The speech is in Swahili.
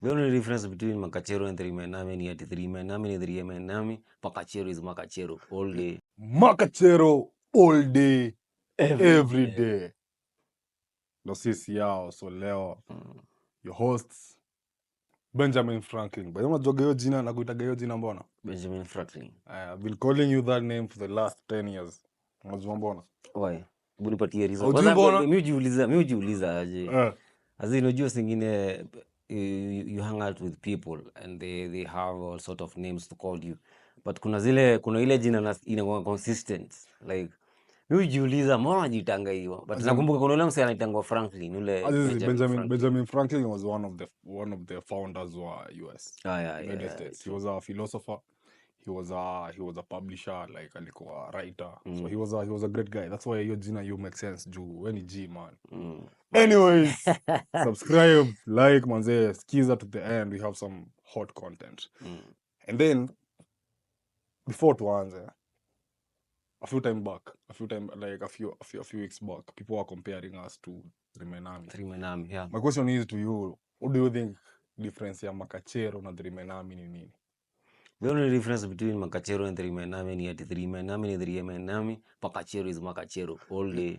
The only difference between Makachero and Three Man Army ni ati Three Man Army ni Three Man Army, Makachero is Makachero all day. Makachero all day, every day. day. Ndo sisi yao. So leo your hosts Benjamin Franklin. But unajua hiyo jina na kuitaga hiyo jina mbona? Benjamin Franklin. I've been calling you that name for the last 10 years. Unajua mbona? Why? Bunipatie reason. Haujui Kwanza mbona? mimi hujiuliza aje. As in unajua singine you hang out with people and they have all sort of names to call you. But kuna ile jina inakuwa consistent. Like mimi hujiuliza mbona najitanga hiyo. But nakumbuka kuna ule msee anaitangwa Franklin, ule Benjamin Franklin was one of the founders of US. United States. He was a philosopher. He was a publisher, like alikuwa writer. So he was a great guy. That's why hiyo jina you make sense juu when G man. Anyways, subscribe, like, manze, skiza to the end. We have some hot content. And then before tuanze, a few weeks back, people were comparing us to Three Man Army. Yeah. My question is to you, what do you think difference ya Makachero na Three Man Army ni nini? The only difference between Makachero and Three Man Army ni ati Three Man Army ni Three Man Army, Makachero is Makachero all day.